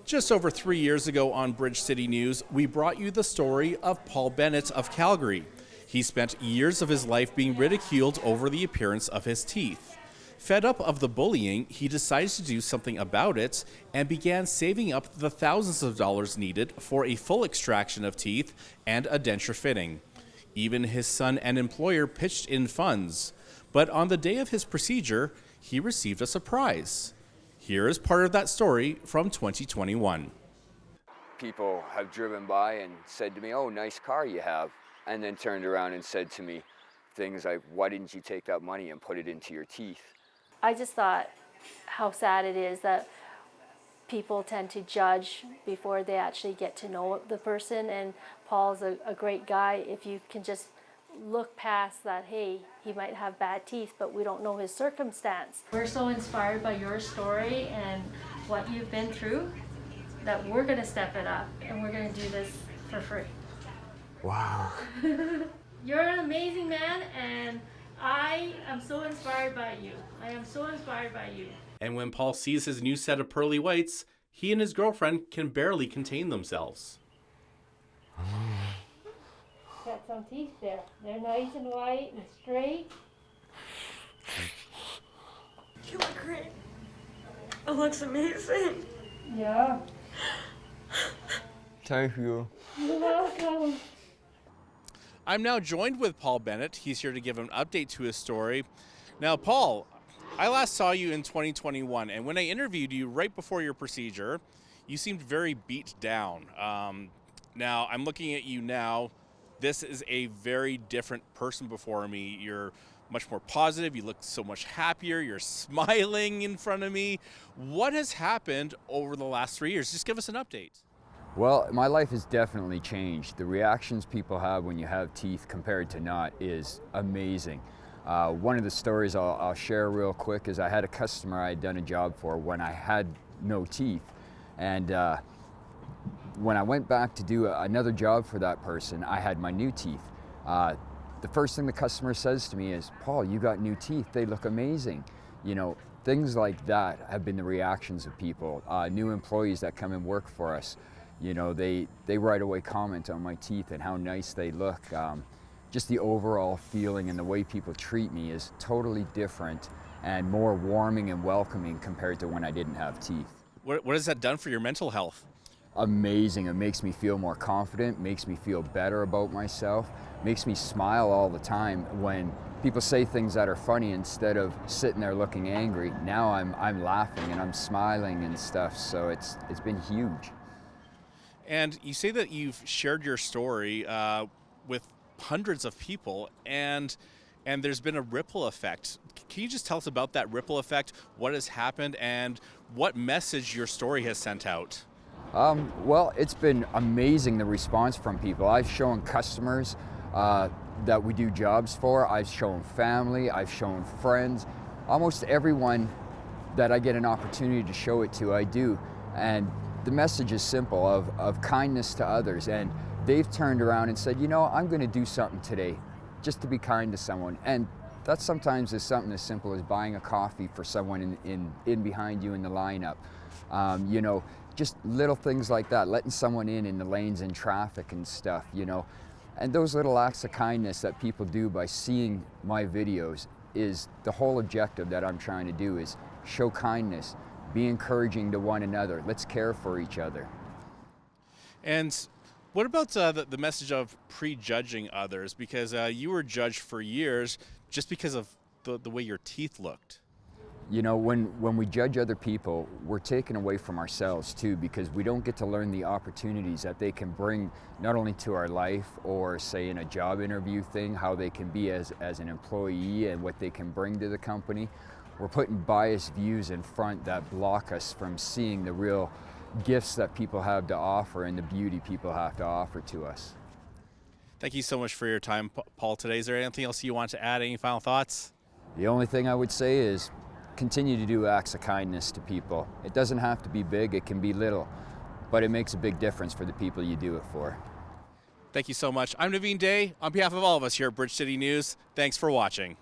Just over 3 years ago on Bridge City News, we brought you the story of Paul Bennett of Calgary. He spent years of his life being ridiculed over the appearance of his teeth. Fed up of the bullying, he decided to do something about it and began saving up the thousands of dollars needed for a full extraction of teeth and a denture fitting. Even his son and employer pitched in funds. But on the day of his procedure, he received a surprise. Here is part of that story from 2021. People have driven by and said to me, "Oh, nice car you have," and then turned around and said to me things like, "Why didn't you take that money and put it into your teeth?" I just thought how sad it is that people tend to judge before they actually get to know the person, and Paul's a great guy. If you can just look past that, hey, he might have bad teeth, but we don't know his circumstance. We're so inspired by your story and what you've been through that we're going to step it up and we're going to do this for free. Wow. You're an amazing man, and I am so inspired by you. I am so inspired by you. And when Paul sees his new set of pearly whites, he and his girlfriend can barely contain themselves. Got some teeth there. They're nice and white and straight. You look great. It looks amazing. Yeah. Thank you. You're welcome. I'm now joined with Paul Bennett. He's here to give an update to his story. Now, Paul, I last saw you in 2021, and when I interviewed you right before your procedure, you seemed very beat down. Now, I'm looking at you now. This is a very different person before me. You're much more positive. You look so much happier. You're smiling in front of me. What has happened over the last 3 years? Just give us an update. Well, my life has definitely changed. The reactions people have when you have teeth compared to not is amazing. One of the stories I'll share real quick is I had a customer I had done a job for when I had no teeth. And when I went back to do another job for that person, I had my new teeth. The first thing the customer says to me is, "Paul, you got new teeth. They look amazing." You know, things like that have been the reactions of people. New employees that come and work for us, you know, they right away comment on my teeth and how nice they look. Just the overall feeling and the way people treat me is totally different and more warming and welcoming compared to when I didn't have teeth. What has that done for your mental health? Amazing. It makes me feel more confident, makes me feel better about myself, makes me smile all the time when people say things that are funny instead of sitting there looking angry. Now I'm laughing and I'm smiling and stuff, so it's been huge. And you say that you've shared your story with hundreds of people, and there's been a ripple effect. Can you just tell us about that ripple effect, what has happened, and what message your story has sent out? Well, it's been amazing, the response from people. I've shown customers that we do jobs for. I've shown family, I've shown friends. Almost everyone that I get an opportunity to show it to, I do. And the message is simple, of kindness to others. And they've turned around and said, you know, I'm going to do something today just to be kind to someone. And that sometimes is something as simple as buying a coffee for someone in behind you in the lineup. You know, just little things like that, letting someone in the lanes in traffic and stuff, you know. And those little acts of kindness that people do by seeing my videos is the whole objective that I'm trying to do, is show kindness, be encouraging to one another. Let's care for each other. And what about the message of prejudging others? Because you were judged for years just because of the way your teeth looked. You know, when we judge other people, we're taken away from ourselves too, because we don't get to learn the opportunities that they can bring not only to our life or say in a job interview thing, how they can be as an employee and what they can bring to the company. We're putting biased views in front that block us from seeing the real gifts that people have to offer and the beauty people have to offer to us. Thank you so much for your time, Paul, today. Is there anything else you want to add? Any final thoughts? The only thing I would say is continue to do acts of kindness to people. It doesn't have to be big, it can be little, but it makes a big difference for the people you do it for. Thank you so much. I'm Naveen Day. On behalf of all of us here at Bridge City News, thanks for watching.